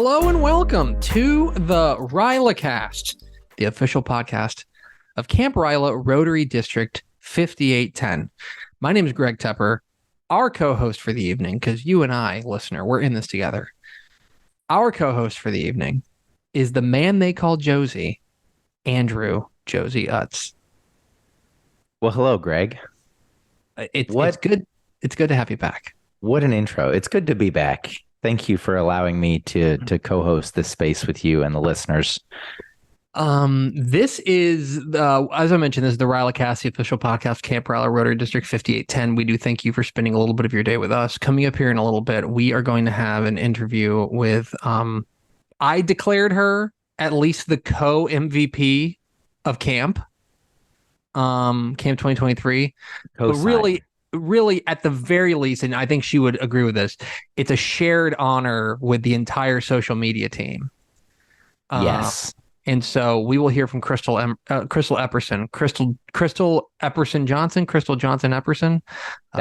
Hello and welcome to the RYLACast, the official podcast of Camp Ryla Rotary District 5810. My name is Greg Tepper, our co-host for the evening, because you and I, listener, we're in this together. Our co-host for the evening is the man they call Josey, Andrew Josey Utz. Well, hello, Greg. It's good. It's good to have you back. What an intro. It's good to be back. Thank you for allowing me to co-host this space with you and the listeners. This is, as I mentioned, this is the RYLACast, the official podcast, Camp Ryla Rotary District 5810. We do thank you for spending a little bit of your day with us. Coming up here in a little bit, we are going to have an interview with, I declared her at least the co-MVP of camp 2023. But really, at the very least, and I think she would agree with this, it's a shared honor with the entire social media team. Yes. And so we will hear from Crystal Epperson, Crystal Epperson Johnson, Crystal Johnson Epperson,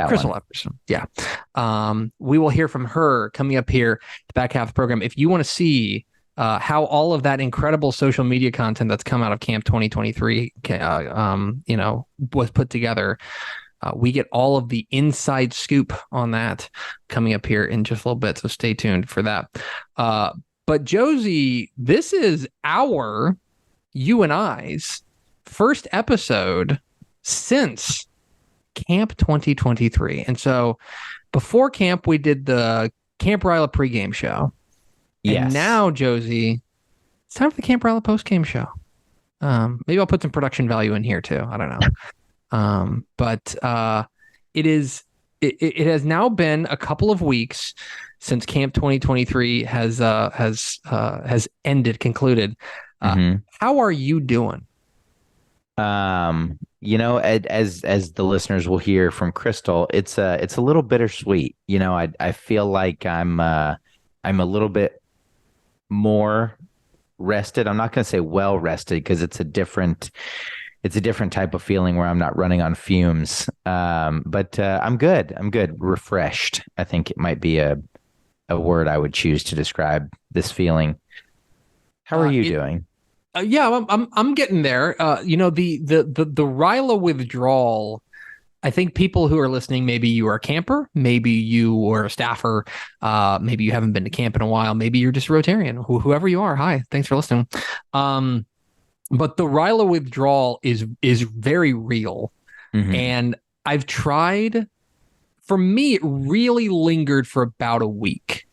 Crystal Epperson. Yeah. We will hear from her coming up here the back half of the program. If you want to see how all of that incredible social media content that's come out of Camp 2023, was put together, we get all of the inside scoop on that coming up here in just a little bit. So stay tuned for that. But Josey, this is you and I's first episode since Camp 2023. And so before camp, we did the Camp Ryla pregame show. Yes. And now, Josey, it's time for the Camp Ryla postgame show. Maybe I'll put some production value in here too. I don't know. But it has now been a couple of weeks since Camp 2023 has concluded. How are you doing? As the listeners will hear from Crystal, it's a little bittersweet. I feel like I'm a little bit more rested. I'm not going to say well rested because it's a different type of feeling where I'm not running on fumes. But I'm good. Refreshed, I think it might be a word I would choose to describe this feeling. How are you doing? Yeah, I'm getting there. The RYLA withdrawal, I think people who are listening, maybe you are a camper, maybe you are a staffer, maybe you haven't been to camp in a while, maybe you're just a Rotarian, whoever you are. Hi, thanks for listening. But the RYLA withdrawal is very real. Mm-hmm. And I've tried, for me, it really lingered for about a week.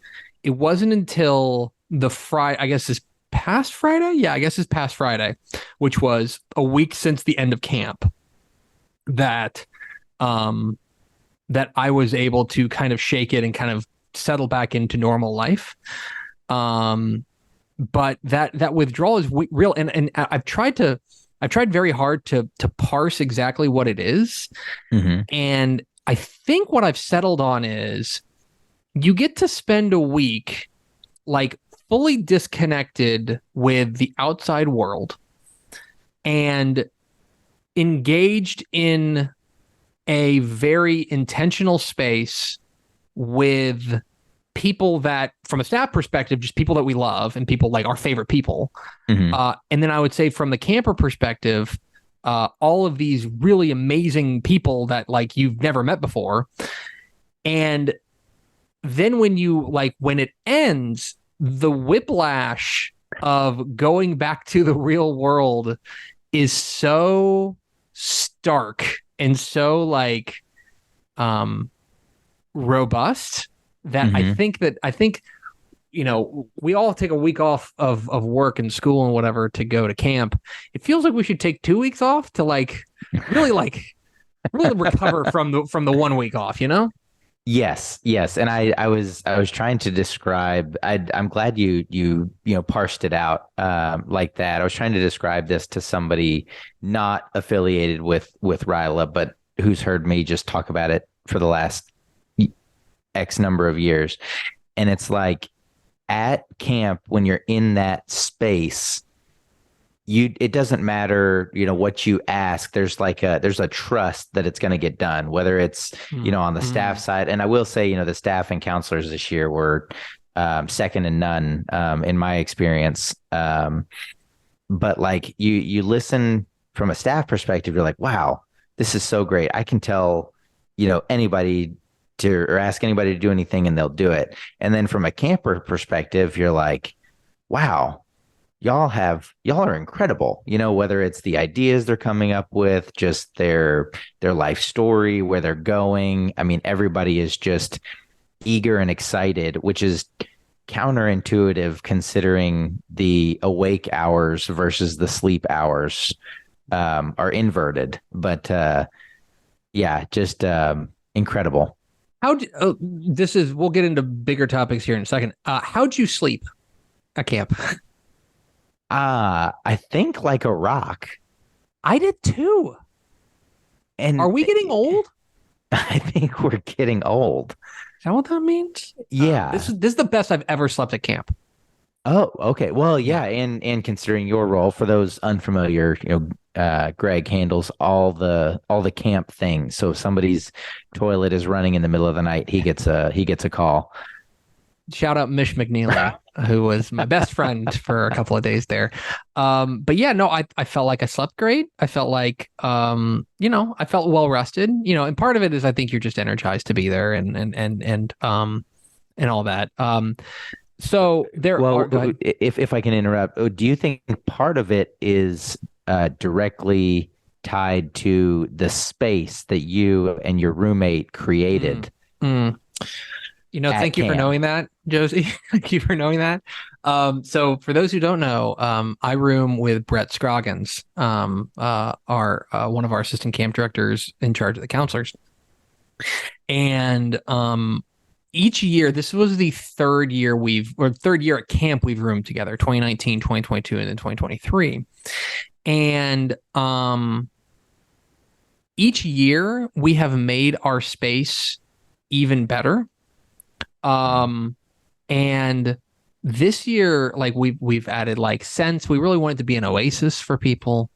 It wasn't until the Friday, I guess this past Friday? Yeah, I guess this past Friday, which was a week since the end of camp, that I was able to kind of shake it and kind of settle back into normal life. But that withdrawal is real, and I've tried very hard to parse exactly what it is. Mm-hmm. And I think what I've settled on is you get to spend a week like fully disconnected with the outside world and engaged in a very intentional space with people that, from a staff perspective, just people that we love and people like our favorite people. Mm-hmm. And then I would say from the camper perspective, all of these really amazing people that like you've never met before. And then when it ends, the whiplash of going back to the real world is so stark and so robust that mm-hmm. I think we all take a week off of work and school and whatever to go to camp. It feels like we should take 2 weeks off to really recover from the 1 week off, Yes. And I was trying to describe, I'm glad you parsed it out like that. I was trying to describe this to somebody not affiliated with RYLA, but who's heard me just talk about it for the last X number of years. And it's like at camp, when you're in that space, it doesn't matter, what you ask. There's a trust that it's going to get done, whether it's, on the staff side. And I will say, the staff and counselors this year were second to none in my experience. But like you listen from a staff perspective, you're like, wow, this is so great. I can tell, anybody to or ask anybody to do anything and they'll do it. And then from a camper perspective, you're like, wow, y'all are incredible. Whether it's the ideas they're coming up with, just their life story, where they're going. I mean, everybody is just eager and excited, which is counterintuitive considering the awake hours versus the sleep hours are inverted. But just incredible. We'll get into bigger topics here in a second. How'd you sleep at camp? I think like a rock. I did too. And are we getting old? I think we're getting old. Is that what that means? Yeah. This is the best I've ever slept at camp. Oh, okay. Well, yeah, and considering your role, for those unfamiliar, Greg handles all the camp things. So if somebody's toilet is running in the middle of the night, he gets a call. Shout out Mish McNeely, who was my best friend for a couple of days there. But yeah, no, I felt like I slept great. I felt like, I felt well rested, and part of it is I think you're just energized to be there and all that. So there are, if I can interrupt, do you think part of it is directly tied to the space that you and your roommate created? Thank you for knowing that, Josey. Thank you for knowing that. So for those who don't know, I room with Brett Scroggins, our one of our assistant camp directors in charge of the counselors. And each year, this was the third year at camp we've roomed together, 2019, 2022, and then 2023. And each year we have made our space even better. And this year, like we've added like scents. We really want it to be an oasis for people.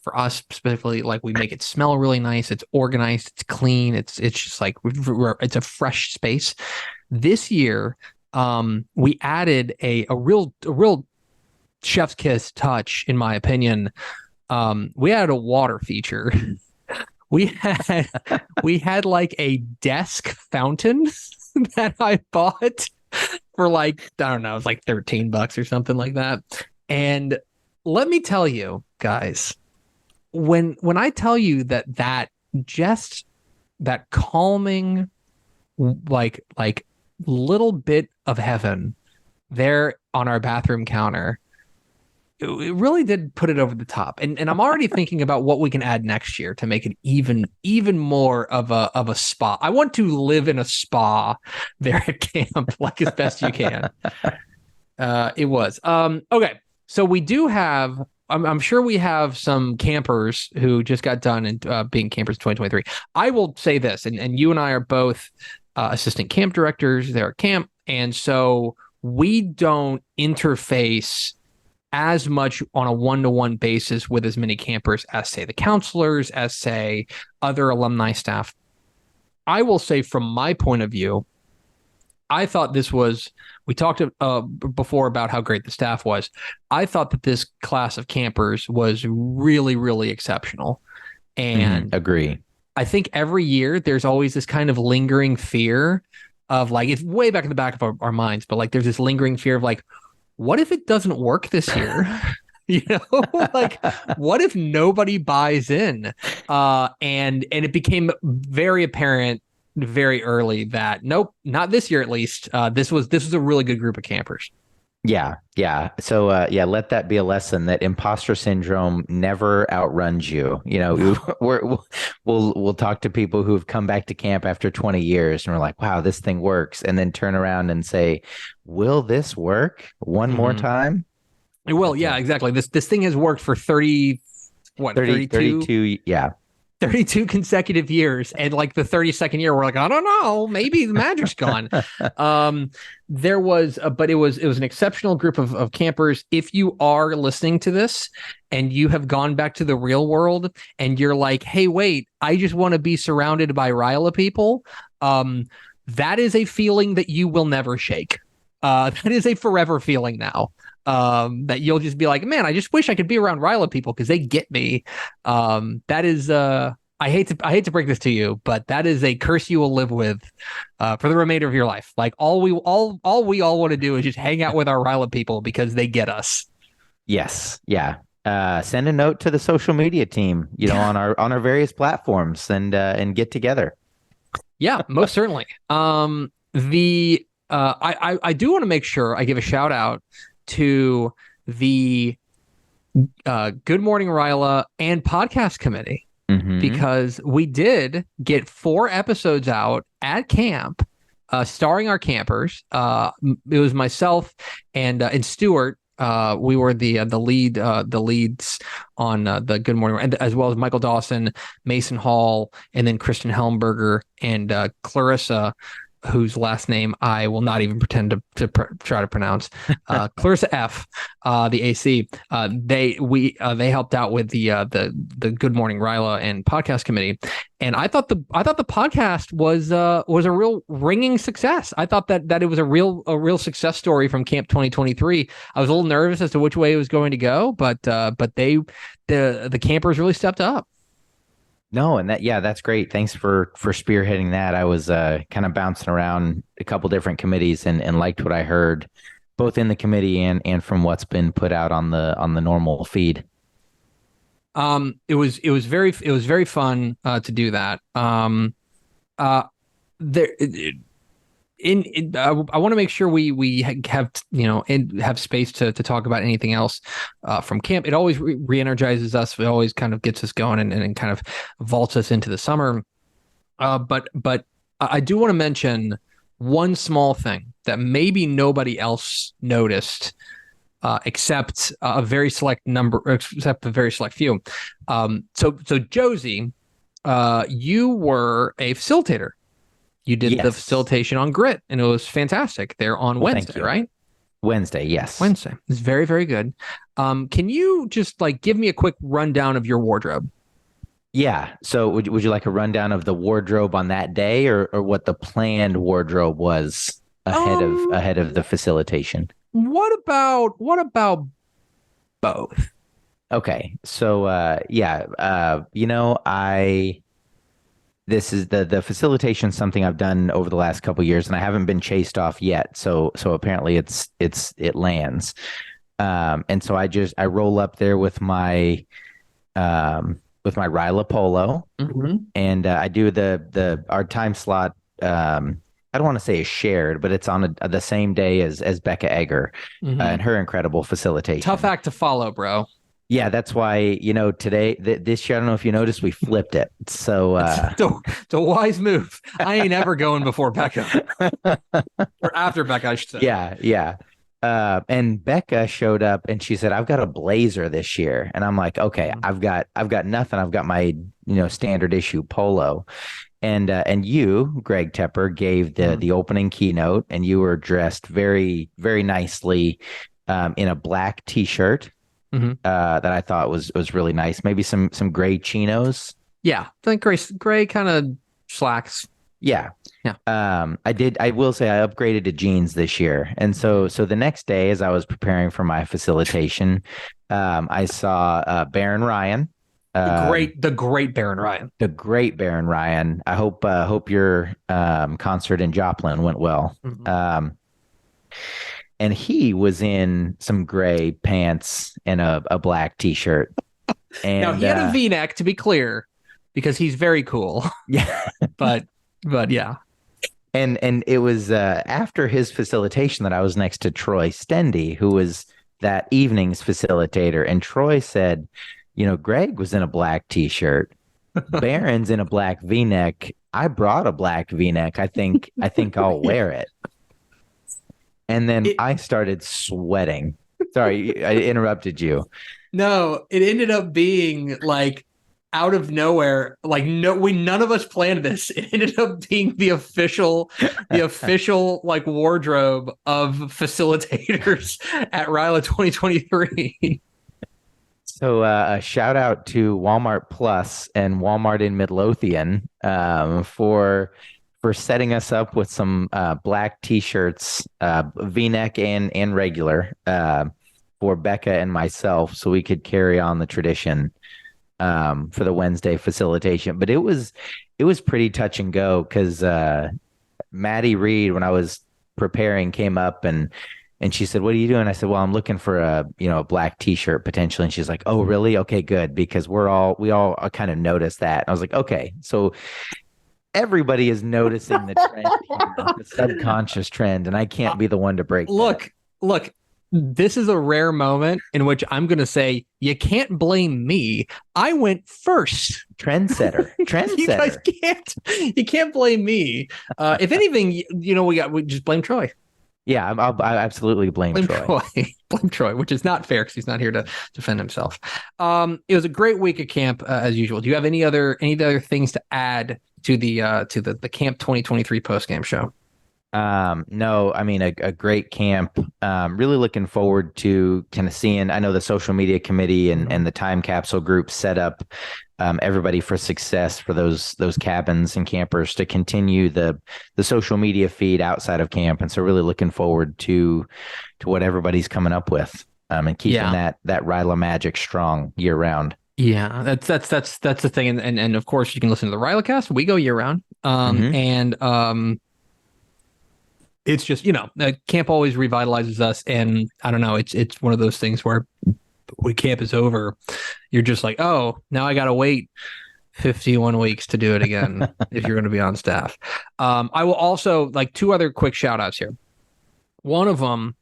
For us specifically, like we make it smell really nice. It's organized. It's clean. It's just like it's a fresh space. This year, we added a real chef's kiss touch, in my opinion. We added a water feature. We had like a desk fountain that I bought for like, I don't know, it was like $13 or something like that. And let me tell you guys, when I tell you that calming, like little bit of heaven there on our bathroom counter, it really did put it over the top. And I'm already thinking about what we can add next year to make it even more of a spa. I want to live in a spa there at camp, like as best you can. It was. Okay. So we do have, I'm sure we have some campers who just got done and being campers in 2023. I will say this, and you and I are both assistant camp directors there at camp. And so we don't interface as much on a one-to-one basis with as many campers as, say, the counselors, as, say, other alumni staff. I will say from my point of view, I thought this was, we talked before about how great the staff was. I thought that this class of campers was really, really exceptional. And agree. I think every year there's always this kind of lingering fear of like, it's way back in the back of our minds, but like there's this lingering fear of like, what if it doesn't work this year? Like what if nobody buys in? And it became very apparent very early that nope, not this year at least. This was a really good group of campers. Yeah. So let that be a lesson that imposter syndrome never outruns you. We'll talk to people who've come back to camp after 20 years and we're like, wow, this thing works, and then turn around and say, will this work one more time? It will. Yeah, exactly. This thing has worked for 32? 32. Yeah. 32 consecutive years, and like the 32nd year, we're like, I don't know, maybe the magic's gone. There was, but it was an exceptional group of campers. If you are listening to this and you have gone back to the real world and you're like, hey, wait, I just want to be surrounded by RYLA people, that is a feeling that you will never shake. That is a forever feeling now. That you'll just be like, man, I just wish I could be around RYLA people because they get me. That is I hate to break this to you, but that is a curse you will live with for the remainder of your life. Like all we all want to do is just hang out with our RYLA people because they get us. Yes. Yeah. Send a note to the social media team, on our various platforms and get together. Yeah, most certainly. I do want to make sure I give a shout out to the Good Morning RYLA and podcast committee, because we did get 4 episodes out at camp, starring our campers. It was myself and Stuart. We were the leads on the Good Morning, and as well as Michael Dawson, Mason Hall, and then Kristen Helmberger and Clarissa, whose last name I will not even pretend to try to pronounce. Clarissa F, the AC. They helped out with the Good Morning RYLA and podcast committee, and I thought the podcast was a real ringing success. I thought that it was a real success story from Camp 2023. I was a little nervous as to which way it was going to go, but the campers really stepped up. No, and that's great. Thanks for spearheading that. I was kind of bouncing around a couple different committees and liked what I heard, both in the committee and from what's been put out on the normal feed. It was very fun to do that. I want to make sure we have and have space to talk about anything else from camp. It always re-energizes us. It always kind of gets us going and kind of vaults us into the summer. But I do want to mention one small thing that maybe nobody else noticed, except a very select few. So Josey, you were a facilitator. You did the facilitation on grit, and it was fantastic. They're on Wednesday, right? Wednesday, yes. Wednesday. It's very, very good. Can you just give me a quick rundown of your wardrobe? Yeah. So would you like a rundown of the wardrobe on that day, or what the planned wardrobe was ahead of the facilitation? What about both? Okay. So this is the facilitation, something I've done over the last couple of years, and I haven't been chased off yet. So apparently it lands. And so I roll up there with my RYLA polo, and I do our time slot. I don't want to say is shared, but it's on the same day as Becca Egger and her incredible facilitation. Tough act to follow, bro. Yeah, that's why, today, this year, I don't know if you noticed, we flipped it. So it's a wise move. I ain't ever going before Becca or after Becca, I should say. Yeah. And Becca showed up and she said, I've got a blazer this year. And I'm like, okay, I've got nothing. I've got my, standard issue polo. And you, Greg Tepper, gave the opening keynote, and you were dressed very, very nicely in a black t-shirt. That I thought was really nice. Maybe some gray chinos. Yeah, I think gray kind of slacks. Yeah. Yeah. I will say I upgraded to jeans this year. And so the next day, as I was preparing for my facilitation, I saw Baron Ryan. The great Baron Ryan. The great Baron Ryan. I hope your concert in Joplin went well. And he was in some gray pants and a black t-shirt. And now he had a V-neck, to be clear, because he's very cool. Yeah. but yeah. And it was after his facilitation that I was next to Troy Stendy, who was that evening's facilitator. And Troy said, Greg was in a black t-shirt. Baron's in a black V-neck. I brought a black V-neck. I think I'll wear it. And then I started sweating. Sorry, I interrupted you. No, it ended up being out of nowhere. None of us planned this. It ended up being the official wardrobe of facilitators at RYLA 2023. So a shout out to Walmart Plus and Walmart in Midlothian for for setting us up with some black T-shirts, V-neck and regular, for Becca and myself, so we could carry on the tradition for the Wednesday facilitation. But it was pretty touch and go, because Maddie Reed, when I was preparing, came up and she said, "What are you doing?" I said, "Well, I'm looking for a black T-shirt potentially." And she's like, "Oh, really? Okay, good." Because we all kind of noticed that. And I was like, "Okay, so everybody is noticing the trend, the subconscious trend, and I can't be the one to break that." Look, this is a rare moment in which I'm going to say, you can't blame me. I went first. Trendsetter. You guys can't blame me. If anything, we just blame Troy. Yeah, I absolutely blame Troy. Blame Troy, which is not fair because he's not here to defend himself. It was a great week at camp, as usual. Do you have any other things to add to the Camp 2023 postgame show? No, I mean, a great camp. Really looking forward to kind of seeing. I know the social media committee and the time capsule group set up everybody for success for those cabins and campers to continue the social media feed outside of camp. And so really looking forward to what everybody's coming up with, and keeping that RYLA magic strong year round. Yeah, that's the thing. And of course you can listen to the RYLAcast. We go year round. It's just, camp always revitalizes us. And I don't know, it's one of those things where when camp is over, you're just like, oh, now I got to wait 51 weeks to do it again if you're going to be on staff. I will also, like, two other quick shout outs here. One of them,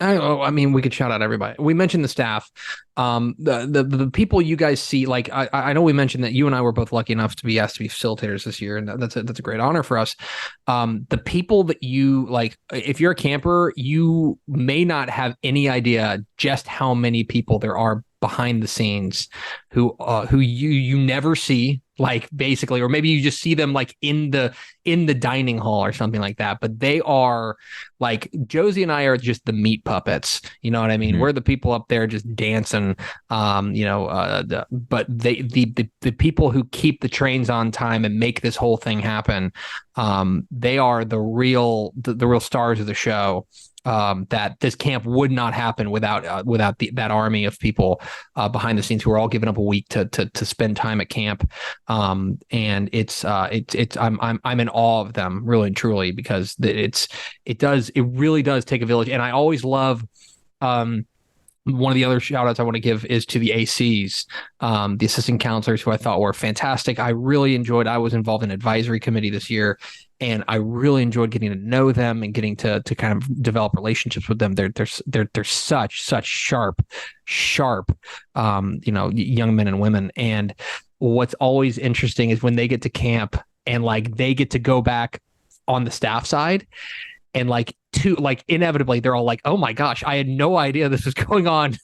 we could shout out everybody. We mentioned the staff, the people you guys see. Like I know we mentioned that you and I were both lucky enough to be asked to be facilitators this year, and that's a great honor for us. The people that you like, if you're a camper, you may not have any idea just how many people there are behind the scenes who you never see, like, basically, or maybe you just see them like in the dining hall or something like that. But they are, like, Josey and I are just the meat puppets. You know what I mean? Mm-hmm. We're the people up there just dancing. But the people who keep the trains on time and make this whole thing happen, they are the real stars of the show. That this camp would not happen without that army of people behind the scenes who are all giving up a week to spend time at camp. And I'm in awe of them, really and truly, because it really does take a village. And I always love, one of the other shout outs I want to give is to the ACs, the assistant counselors, who I thought were fantastic. I really enjoyed, I was involved in advisory committee this year, and I really enjoyed getting to know them and getting to kind of develop relationships with them. They're such sharp, young men and women. And what's always interesting is when they get to camp and, like, they get to go back on the staff side, and inevitably they're all like, "Oh my gosh, I had no idea this was going on,"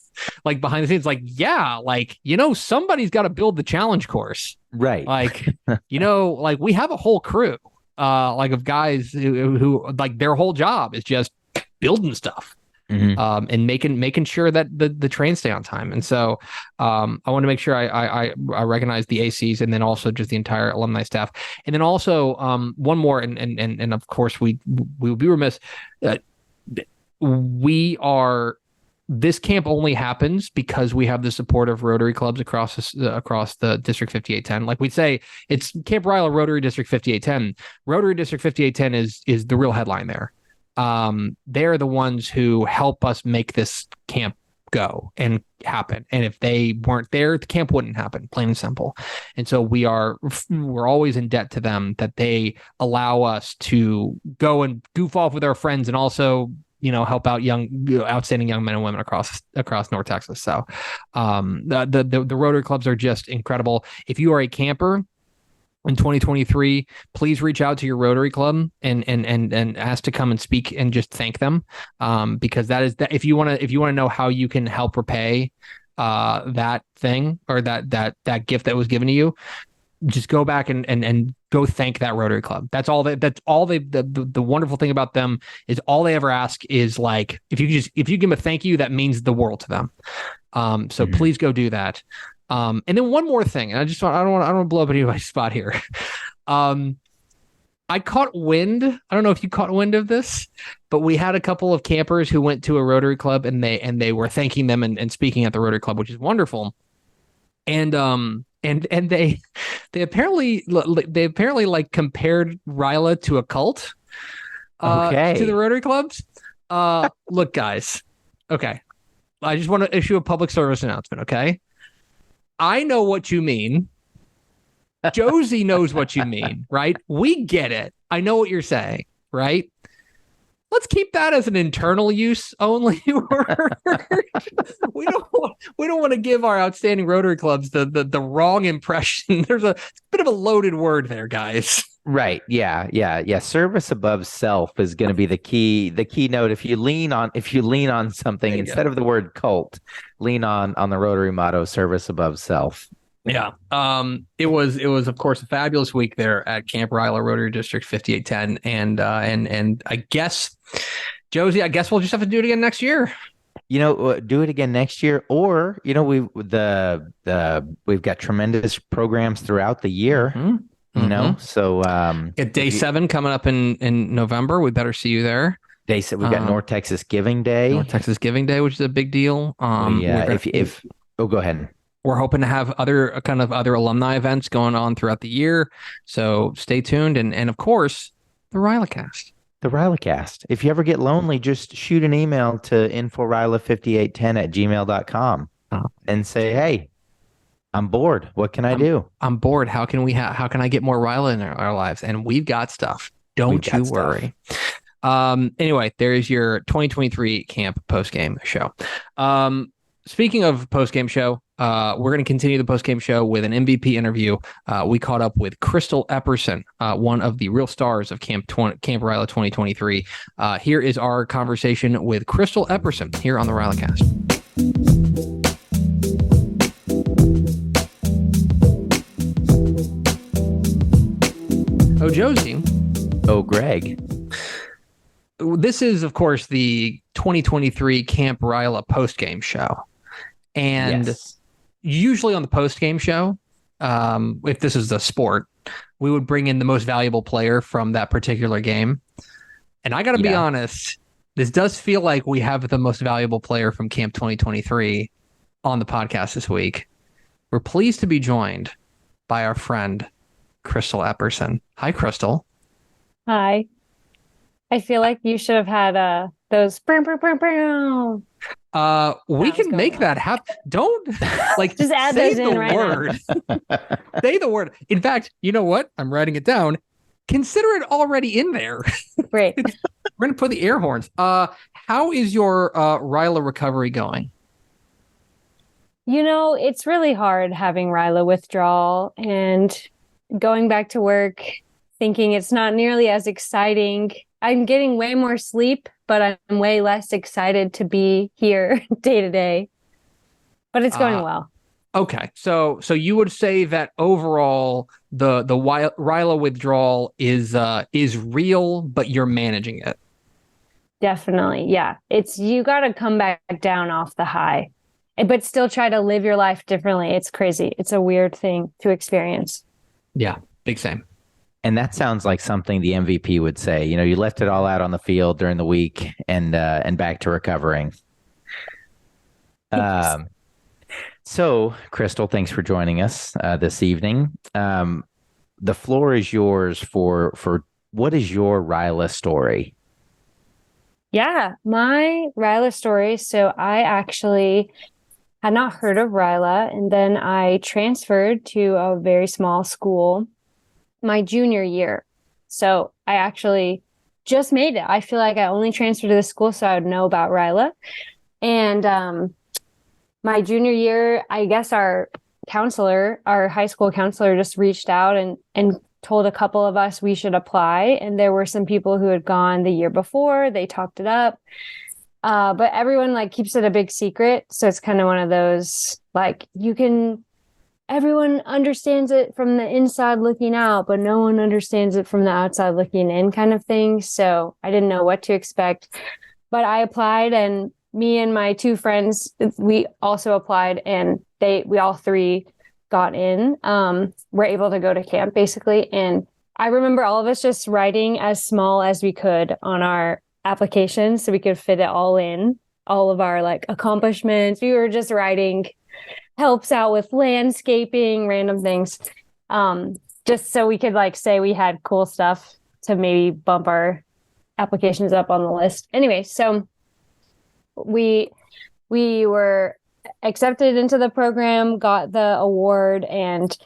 like, behind the scenes. Like, yeah, like, somebody's got to build the challenge course, right? Like, like, we have a whole crew, of guys who like, their whole job is just building stuff. Mm-hmm. And making sure that the trains stay on time. And so I want to make sure I recognize the ACs, and then also just the entire alumni staff. And then also one more, and of course we would be remiss. This camp only happens because we have the support of Rotary clubs across the District 5810. Like we say, it's Camp RYLA Rotary District 5810. Rotary District 5810 is the real headline there. They're the ones who help us make this camp go and happen. And if they weren't there, the camp wouldn't happen, plain and simple. And so we're always in debt to them, that they allow us to go and goof off with our friends, and also, help out outstanding young men and women across North Texas. So the Rotary clubs are just incredible. If you are a camper in 2023, please reach out to your Rotary club and ask to come and speak and just thank them, because that is that. If you want to know how you can help repay that thing, or that gift that was given to you, just go back and go thank that Rotary club. That's all the wonderful thing about them is all they ever ask is, like, if you give them a thank you, that means the world to them. So please go do that. And then one more thing, and I don't want to blow up anybody's spot here. I caught wind. I don't know if you caught wind of this, but we had a couple of campers who went to a Rotary Club, and they were thanking them and speaking at the Rotary Club, which is wonderful. And they apparently like compared RYLA to a cult to the Rotary Clubs. Look, guys. Okay. I just want to issue a public service announcement, okay? I know what you mean. Josey knows what you mean, right? We get it. I know what you're saying, right? Let's keep that as an internal use only word. we don't want to give our outstanding Rotary clubs the wrong impression. There's a bit of a loaded word there, guys. Right. Yeah. Service above self is going to be the keynote. If you lean on something instead of the word cult, lean on the Rotary motto, service above self. Yeah. It was of course a fabulous week there at Camp RYLA, Rotary District 5810, and I guess, Josey, we'll just have to do it again next year. Do it again next year, or we've got tremendous programs throughout the year. Mm-hmm. So at Day 7 coming up in November, we better see you there. Day 7, we've got North Texas Giving Day. North Texas Giving Day, which is a big deal. Go ahead. We're hoping to have other alumni events going on throughout the year. So stay tuned. And of course, the RYLACast. The RYLACast. If you ever get lonely, just shoot an email to info.ryla5810@gmail.com and say, hey, I'm bored. What can I do? I'm bored. How can I get more RYLA in our lives? And we've got stuff. Don't you worry. Anyway, there's your 2023 camp postgame show. Speaking of postgame show, we're going to continue the postgame show with an MVP interview. We caught up with Crystal Epperson, one of the real stars of Camp RYLA 2023. Here is our conversation with Crystal Epperson here on the RYLAcast. Oh, Josey. Oh, Greg. This is, of course, the 2023 Camp RYLA postgame show. And usually on the post-game show, if this is a sport, we would bring in the most valuable player from that particular game. And I got to be honest, this does feel like we have the most valuable player from Camp 2023 on the podcast this week. We're pleased to be joined by our friend, Crystal Epperson. Hi, Crystal. Hi. I feel like you should have had those. We can make that happen. Don't just add those in right word. Say the word. In fact, you know what? I'm writing it down. Consider it already in there. Great. We're gonna put the air horns. How is your RYLA recovery going? It's really hard having RYLA withdrawal and going back to work, thinking it's not nearly as exciting. I'm getting way more sleep, but I'm way less excited to be here day to day. But it's going well. Okay. So you would say that overall the RYLA withdrawal is real, but you're managing it. Definitely. Yeah. You got to come back down off the high, but still try to live your life differently. It's crazy. It's a weird thing to experience. Yeah. Big same. And that sounds like something the MVP would say. You left it all out on the field during the week and back to recovering. So, Crystal, thanks for joining us this evening. The floor is yours for what is your RYLA story? Yeah, my RYLA story. So I actually had not heard of RYLA, and then I transferred to a very small school my junior year. So I actually just made it. I feel like I only transferred to the school so I would know about RYLA. And my junior year, I guess our high school counselor just reached out and told a couple of us we should apply. And there were some people who had gone the year before. They talked it up. But everyone keeps it a big secret. So it's kind of one of those, everyone understands it from the inside looking out, but no one understands it from the outside looking in kind of thing. So I didn't know what to expect, but I applied, and me and my two friends, we also applied, and we all three got in. We're able to go to camp basically. And I remember all of us just writing as small as we could on our applications so we could fit it all in, all of our like accomplishments. We were just writing helps out with landscaping, random things. Just so we could like say we had cool stuff to maybe bump our applications up on the list. Anyway, so we were accepted into the program, got the award, and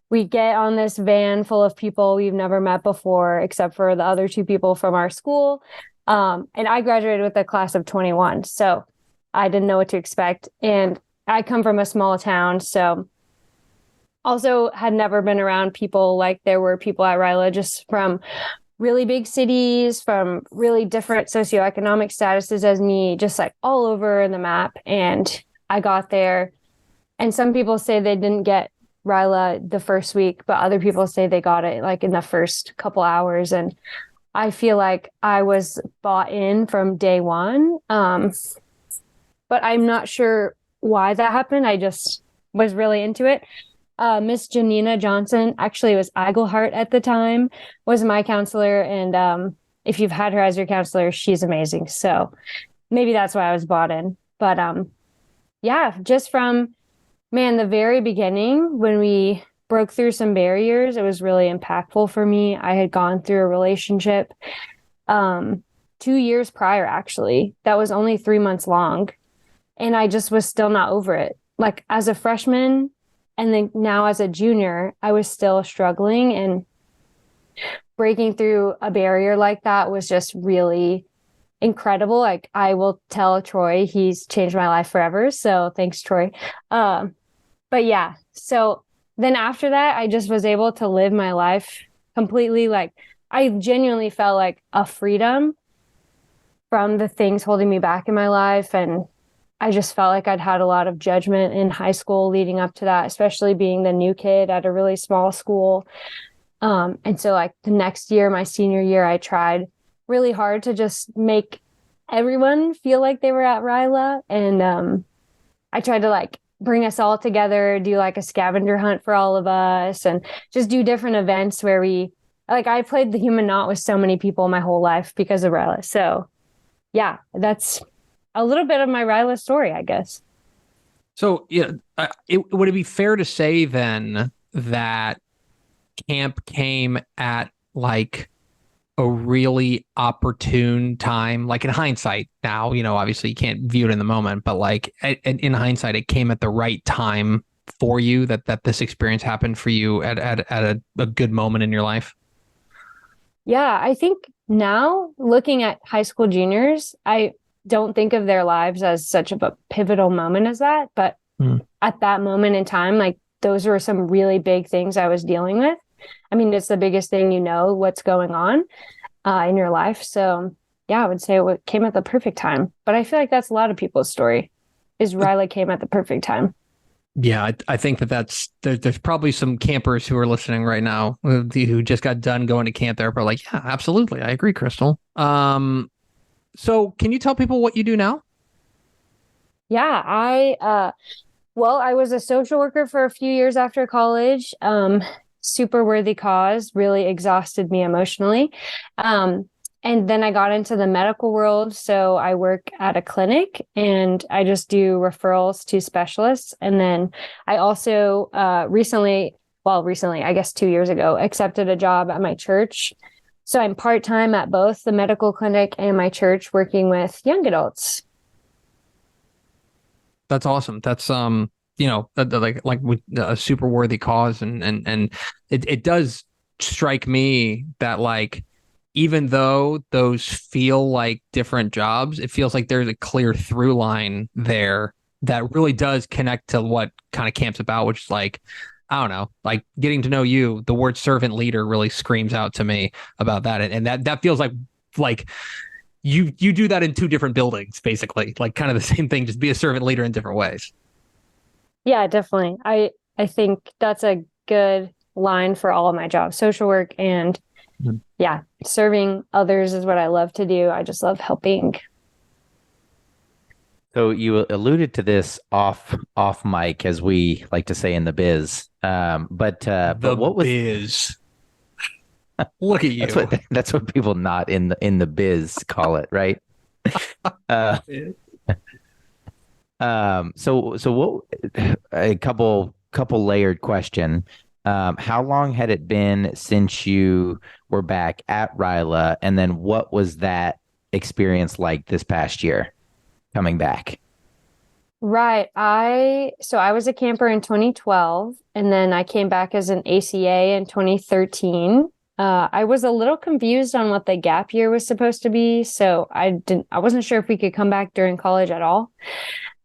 we get on this van full of people we've never met before, except for the other two people from our school. And I graduated with a class of 21, so I didn't know what to expect. And I come from a small town, so also had never been around people like there were people at RYLA just from really big cities, from really different socioeconomic statuses as me, just like all over the map. And I got there, and some people say they didn't get RYLA the first week, but other people say they got it like in the first couple hours. And I feel like I was bought in from day one. But I'm not sure why that happened. I just was really into it. Miss Janina Johnson, actually it was Eigelhart at the time, was my counselor. And if you've had her as your counselor, she's amazing. So maybe that's why I was bought in. But yeah, just from, man, the very beginning, when we broke through some barriers, it was really impactful for me. I had gone through a relationship 2 years prior, actually, that was only 3 months long. And I just was still not over it. Like as a freshman, and then now as a junior, I was still struggling, and breaking through a barrier like that was just really incredible. Like I will tell Troy, he's changed my life forever. So thanks, Troy. But yeah, so then after that, I just was able to live my life completely. Like I genuinely felt like a freedom from the things holding me back in my life. And I just felt like I'd had a lot of judgment in high school leading up to that, especially being the new kid at a really small school. And so like the next year, my senior year, I tried really hard to just make everyone feel like they were at RYLA. And I tried to like bring us all together, do like a scavenger hunt for all of us, and just do different events where we, like I played the human knot with so many people my whole life because of RYLA. So yeah, that's a little bit of my RYLA story, I guess. So, yeah, would it be fair to say then that camp came at like a really opportune time? Like in hindsight now, obviously you can't view it in the moment, but like in hindsight, it came at the right time for you that this experience happened for you at a good moment in your life? Yeah, I think now looking at high school juniors, I don't think of their lives as such of a pivotal moment as that. But at that moment in time, like those were some really big things I was dealing with. I mean, it's the biggest thing, what's going on in your life. So yeah, I would say it came at the perfect time. But I feel like that's a lot of people's story, is RYLA came at the perfect time. Yeah, I think there's probably some campers who are listening right now who just got done going to camp there, but like, yeah, absolutely. I agree, Crystal. So can you tell people what you do now? Yeah, I was a social worker for a few years after college. Super worthy cause, really exhausted me emotionally. And then I got into the medical world. So I work at a clinic and I just do referrals to specialists. And then I also recently, I guess 2 years ago, accepted a job at my church. So I'm part-time at both the medical clinic and my church working with young adults. That's awesome. That's like with a super worthy cause, and it does strike me that like even though those feel like different jobs, it feels like there's a clear through line there that really does connect to what kind of camp's about, which is like, I don't know, like getting to know you. The word servant leader really screams out to me about that. And that feels like you do that in two different buildings, basically, like kind of the same thing, just be a servant leader in different ways. Yeah, definitely. I think that's a good line for all of my jobs, social work and yeah, serving others is what I love to do. I just love helping. So you alluded to this off mic, as we like to say in the biz. But what was biz? Look at you. That's what people not in the biz call it, right? Uh, so what? A couple layered question. How long had it been since you were back at RYLA, and then what was that experience like this past year coming back? Right. I was a camper in 2012, and then I came back as an ACA in 2013. I was a little confused on what the gap year was supposed to be, so I wasn't sure if we could come back during college at all.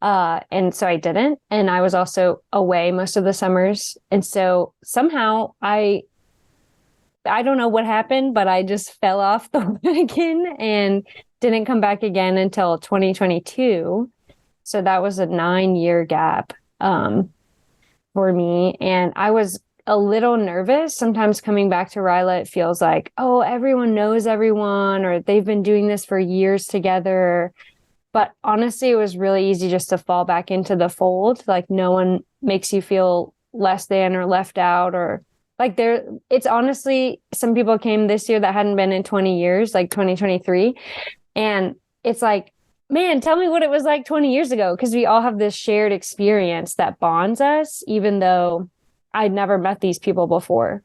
And so I didn't. And I was also away most of the summers. And so somehow I don't know what happened, but I just fell off the wagon and didn't come back again until 2022. So that was a 9-year gap for me. And I was a little nervous. Sometimes coming back to RYLA, it feels like, oh, everyone knows everyone, or they've been doing this for years together. But honestly, it was really easy just to fall back into the fold. Like no one makes you feel less than or left out, or like it's honestly, some people came this year that hadn't been in 20 years, like 2023. And it's like, man, tell me what it was like 20 years ago. Because we all have this shared experience that bonds us, even though I'd never met these people before,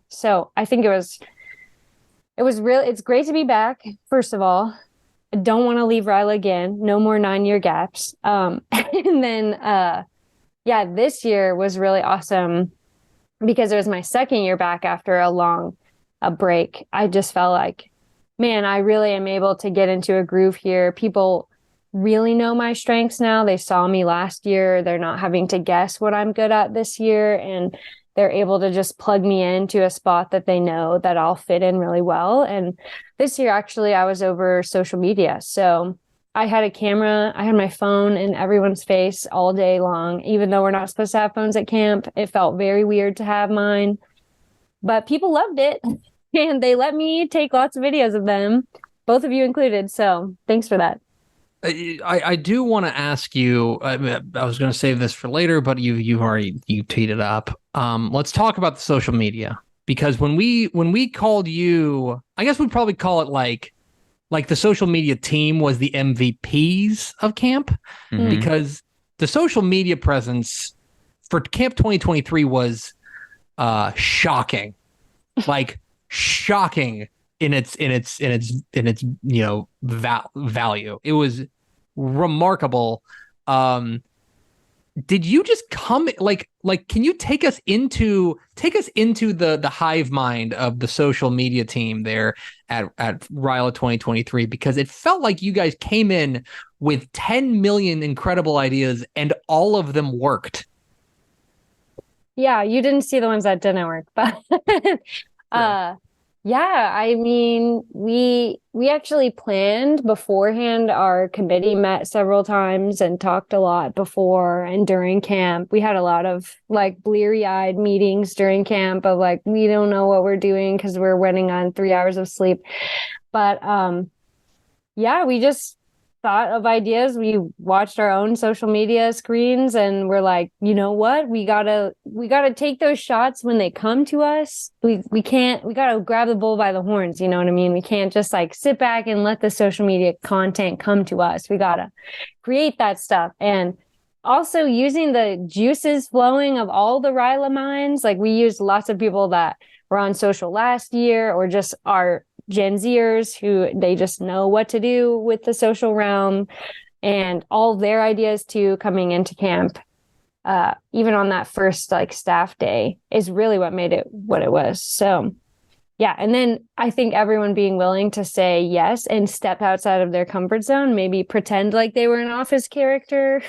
So I think it was really, it's great to be back. First of all, I don't want to leave RYLA again. No more 9-year gaps. And then, this year was really awesome because it was my second year back after a break. I just felt like, man, I really am able to get into a groove here. People really know my strengths now. They saw me last year. They're not having to guess what I'm good at this year. And they're able to just plug me into a spot that they know that I'll fit in really well. And this year, actually, I was over social media. So I had a camera, I had my phone in everyone's face all day long. Even though we're not supposed to have phones at camp, it felt very weird to have mine. But people loved it. And they let me take lots of videos of them, both of you included. So thanks for that. I do want to ask you, I was going to save this for later, but you already teed it up. Let's talk about the social media, because when we called you, I guess we'd probably call it like the social media team was the MVPs of camp, because the social media presence for Camp 2023 was shocking, like shocking in its value. It was remarkable. Did you just come like can you take us into the hive mind of the social media team there at RYLA 2023? Because it felt like you guys came in with 10 million incredible ideas and all of them worked. Yeah, you didn't see the ones that didn't work, but yeah, I mean, we actually planned beforehand. Our committee met several times and talked a lot before and during camp. We had a lot of like bleary-eyed meetings during camp of like, we don't know what we're doing because we're running on 3 hours of sleep. But we just thought of ideas. We watched our own social media screens and we're like, you know what? We gotta take those shots when they come to us. We gotta grab the bull by the horns. You know what I mean? We can't just like sit back and let the social media content come to us. We gotta create that stuff. And also using the juices flowing of all the RYLA minds. Like we used lots of people that were on social last year or just our Gen Zers who they just know what to do with the social realm, and all their ideas too coming into camp. Even on that first like staff day is really what made it what it was. So yeah. And then I think everyone being willing to say yes and step outside of their comfort zone, maybe pretend like they were an office character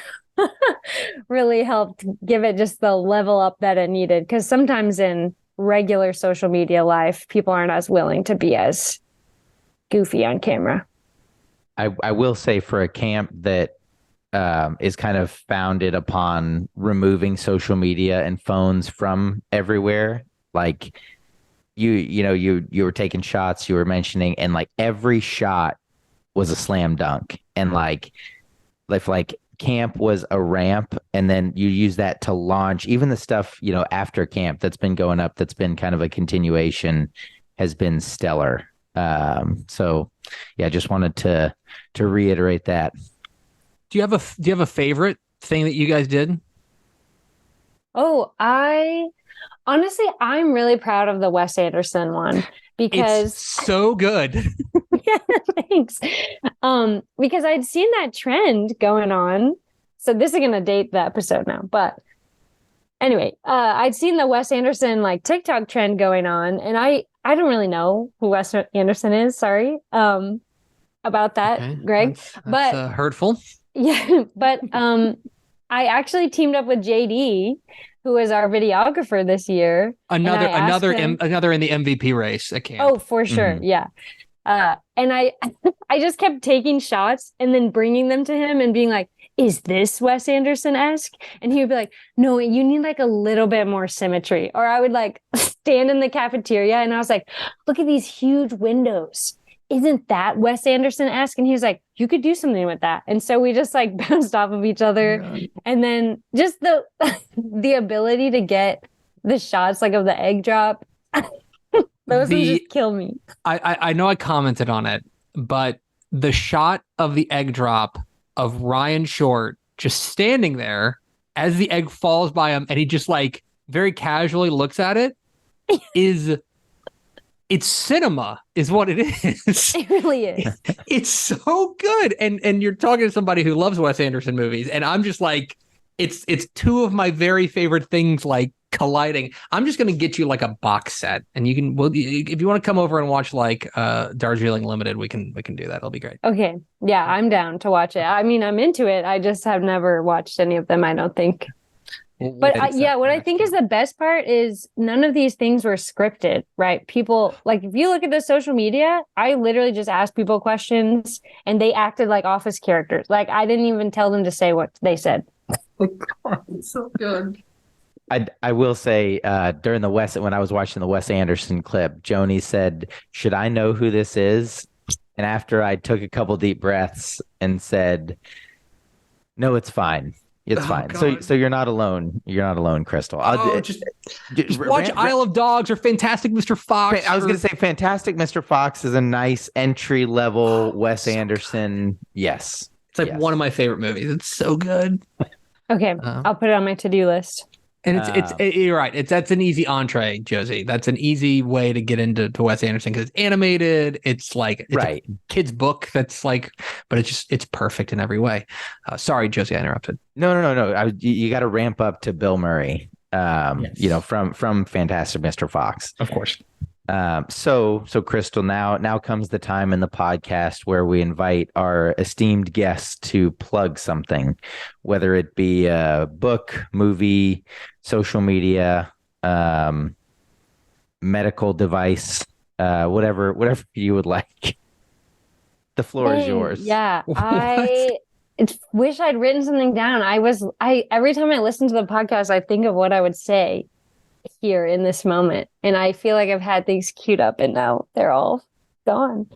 really helped give it just the level up that it needed. Because sometimes in regular social media life, people aren't as willing to be as goofy on camera. I will say, for a camp that is kind of founded upon removing social media and phones from everywhere, like you were taking shots, you were mentioning, and like every shot was a slam dunk, and like camp was a ramp, and then you use that to launch even the stuff after camp that's been going up, that's been kind of a continuation. has been stellar. So yeah, just wanted to reiterate that. Do you have a favorite thing that you guys did? Oh, honestly, I'm really proud of the Wes Anderson one because it's so good. Yeah, thanks. Because I'd seen that trend going on. So this is gonna date the episode now, but anyway, I'd seen the Wes Anderson like TikTok trend going on, and I don't really know who Wes Anderson is. Sorry, about that, okay. Greg. That's hurtful. Yeah, but I actually teamed up with JD, who is our videographer this year. Another in the MVP race at camp. Oh, for sure, yeah. And I just kept taking shots and then bringing them to him and being like, is this Wes Anderson-esque? And he would be like, no, you need like a little bit more symmetry. Or I would like stand in the cafeteria and I was like, look at these huge windows. Isn't that Wes Anderson-esque? And he was like, you could do something with that. And so we just like bounced off of each other. And then just the ability to get the shots like of the egg drop. Those ones just kill me. I know I commented on it, but the shot of the egg drop of Ryan Short just standing there as the egg falls by him and he just like very casually looks at it it's cinema is what it is. It really is. It's so good. And you're talking to somebody who loves Wes Anderson movies and I'm just like it's two of my very favorite things like colliding. I'm just going to get you like a box set and if you want to come over and watch like Darjeeling Limited, we can do that. It'll be great. Okay. Yeah, I'm down to watch it. I mean, I'm into it. I just have never watched any of them, I don't think. But what I think is the best part is none of these things were scripted, right? People, like if you look at the social media, I literally just asked people questions and they acted like office characters. Like I didn't even tell them to say what they said. Oh God, it's so good. I will say when I was watching the Wes Anderson clip, Joni said, "Should I know who this is?" And after I took a couple deep breaths and said, "No, it's fine. It's fine." God. So you're not alone. You're not alone, Crystal. Just watch Isle of Dogs or Fantastic Mr. Fox. I was going to say Fantastic Mr. Fox is a nice entry level Wes Anderson. Yes, it's like one of my favorite movies. It's so good. Okay, I'll put it on my to-do list. And you're right. That's an easy entree, Josey. That's an easy way to get into Wes Anderson because it's animated. It's like a kid's book. That's like, but it's perfect in every way. Sorry, Josey, I interrupted. No. You got to ramp up to Bill Murray. Yes. From Fantastic Mr. Fox, of course. So Crystal, now comes the time in the podcast where we invite our esteemed guests to plug something, whether it be a book, movie, social media, medical device, whatever you would like. The floor is yours. Yeah, I wish I'd written something down. Every time I listen to the podcast, I think of what I would say here in this moment, and I feel like I've had things queued up and now they're all gone.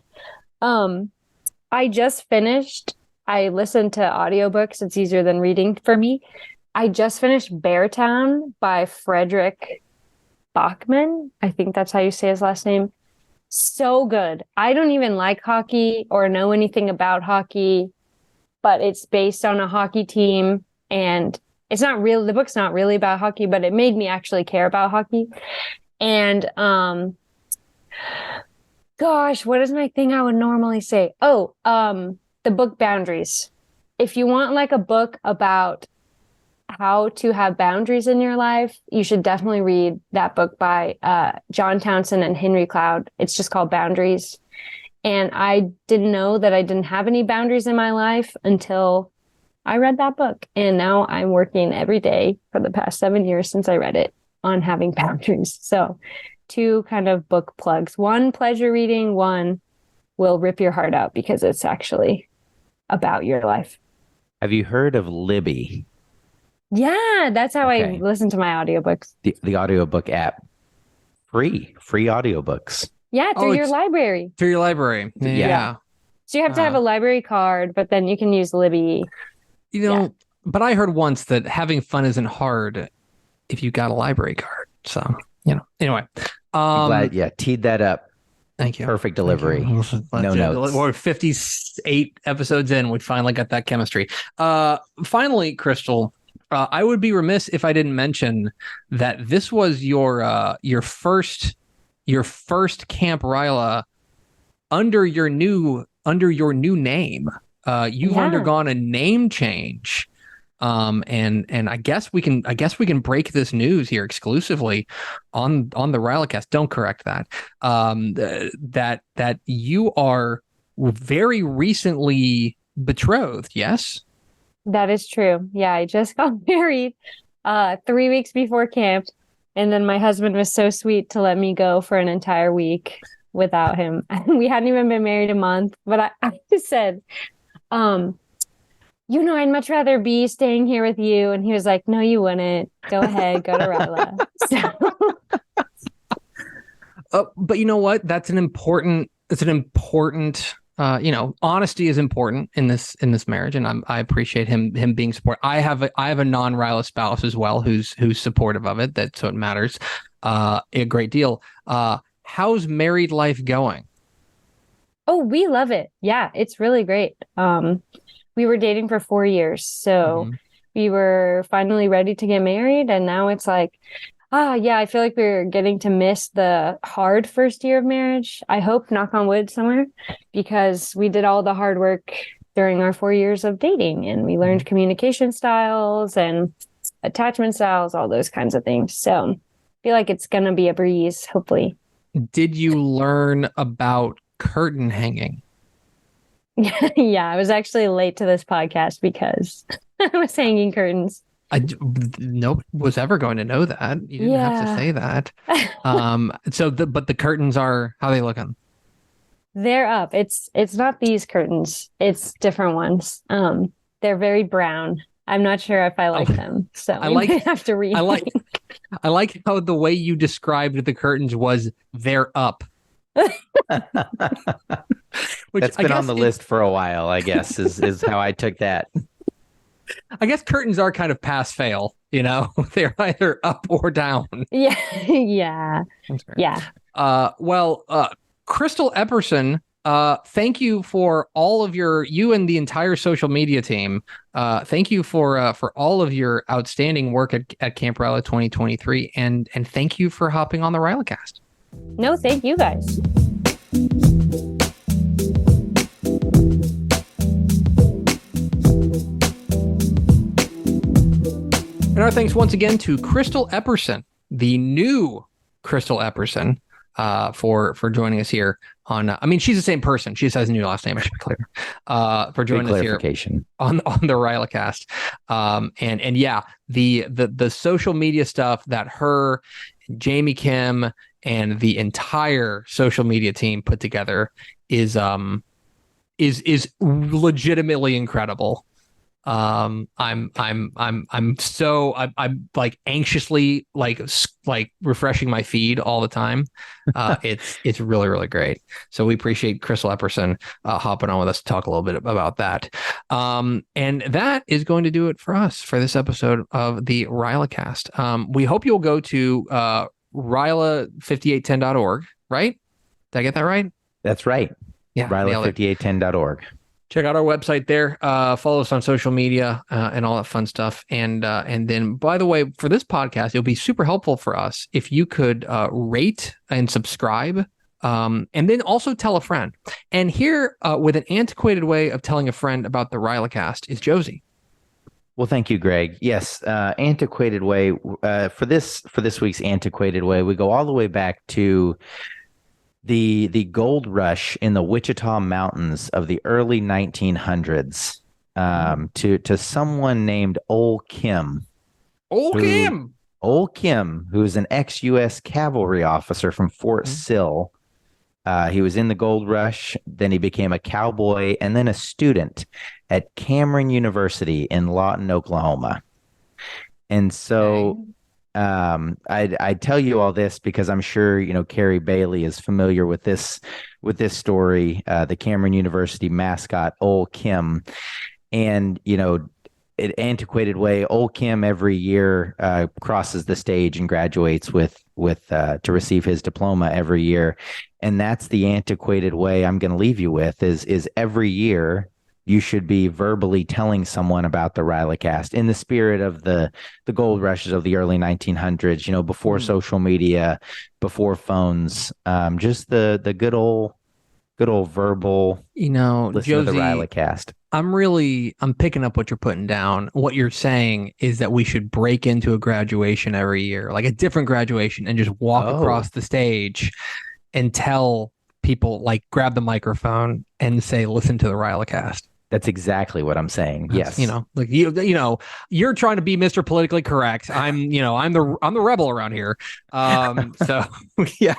I just finished, I listened to audiobooks. It's easier than reading for me. I just finished Beartown by Frederick Bachman. I think that's how you say his last name. So good. I don't even like hockey or know anything about hockey, but it's based on a hockey team and it's not real. The book's not really about hockey, but it made me actually care about hockey. And gosh, what is my thing I would normally say? Oh, the book Boundaries. If you want like a book about how to have boundaries in your life, you should definitely read that book by John Townsend and Henry Cloud. It's just called Boundaries. And I didn't know that I didn't have any boundaries in my life until I read that book, and now I'm working every day for the past 7 years since I read it on having boundaries. So 2 kind of book plugs. 1, pleasure reading. 1 will rip your heart out because it's actually about your life. Have you heard of Libby? Yeah, that's how I listen to my audiobooks. The audiobook app. Free audiobooks. Yeah, through your library. Through your library. Yeah. So you have to have a library card, but then you can use Libby. But I heard once that having fun isn't hard if you got a library card. So, anyway. Teed that up. Thank you. Perfect delivery. No notes. We're 58 episodes in. We finally got that chemistry. Finally, Crystal, I would be remiss if I didn't mention that this was your first Camp Ryla under your new name. You've undergone a name change. And I guess we can break this news here exclusively on the RYLACast. Don't correct that. That you are very recently betrothed. Yes, That is true. Yeah, I just got married 3 weeks before camp, and then my husband was so sweet to let me go for an entire week without him. We hadn't even been married a month, but I just said, I'd much rather be staying here with you. And he was like, no, you wouldn't. Go ahead, go to Ryla. but you know what? It's an important, honesty is important in this marriage. And I appreciate him being supportive. I have a non-Ryla spouse as well, who's supportive of it. So it matters a great deal. How's married life going? Oh, we love it. Yeah, it's really great. We were dating for 4 years, so we were finally ready to get married, and now it's like, I feel like we're getting to miss the hard first year of marriage. I hope, knock on wood somewhere, because we did all the hard work during our 4 years of dating, and we learned communication styles and attachment styles, all those kinds of things. So I feel like it's going to be a breeze, hopefully. Did you learn about curtain hanging? Yeah, I was actually late to this podcast because I was hanging curtains. Nobody was ever going to know that. You didn't have to say that. But the curtains are, how are they looking? They're up. It's not these curtains. It's different ones. They're very brown. I'm not sure if I like them. So I might have to read. I like how the way you described the curtains was they're up. That's been on the list for a while, I guess, is how I took that. I guess curtains are kind of pass fail, they're either up or down. Yeah. Yeah. Crystal Epperson, thank you for all of you and the entire social media team. Thank you for all of your outstanding work at Camp Ryla 2023, and thank you for hopping on the RYLACast. No, thank you guys. And our thanks once again to Crystal Epperson, the new Crystal Epperson, for joining us here on. She's the same person. She just has a new last name. I should be clear. For joining us here on the RYLACast. And yeah, the social media stuff that her, Jamie Kim, and the entire social media team put together is legitimately incredible. I'm like anxiously like refreshing my feed all the time. It's really, really great. So we appreciate Crystal Epperson hopping on with us to talk a little bit about that. And that is going to do it for us for this episode of the RYLACast. We hope you'll go to ryla5810.org, right? Did I get that right? That's right. Yeah. ryla5810.org. Check out our website there. Follow us on social media and all that fun stuff. And then, by the way, for this podcast, it'll be super helpful for us if you could rate and subscribe, and then also tell a friend. And here, with an antiquated way of telling a friend about the RYLACast, is Josey. Well, thank you, Greg. Yes, antiquated way. For this week's antiquated way, we go all the way back to the gold rush in the Wichita Mountains of the early 1900s, to someone named Old Kim. Old Kim, who's an ex-U.S. cavalry officer from Fort Sill. He was in the gold rush, then he became a cowboy, and then a student at Cameron University in Lawton, Oklahoma. And so I tell you all this because I'm sure Carrie Bailey is familiar with this story, the Cameron University mascot Old Kim, and antiquated way, old Kim every year crosses the stage and graduates with to receive his diploma every year. And that's the antiquated way I'm going to leave you with is every year you should be verbally telling someone about the RYLACast in the spirit of the gold rushes of the early 1900s, before social media, before phones, just the good old verbal, listen Josey, to the RYLACast. I'm picking up what you're putting down. What you're saying is that we should break into a graduation every year, like a different graduation, and just walk across the stage and tell people, like, grab the microphone and say, listen to the RYLACast. That's exactly what I'm saying. Yes. Like you're trying to be Mr. Politically Correct. I'm the rebel around here. So yeah,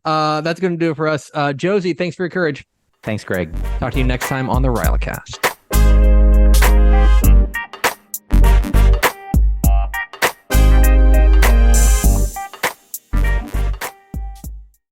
that's going to do it for us. Josey, thanks for your courage. Thanks, Greg. Talk to you next time on the RYLACast.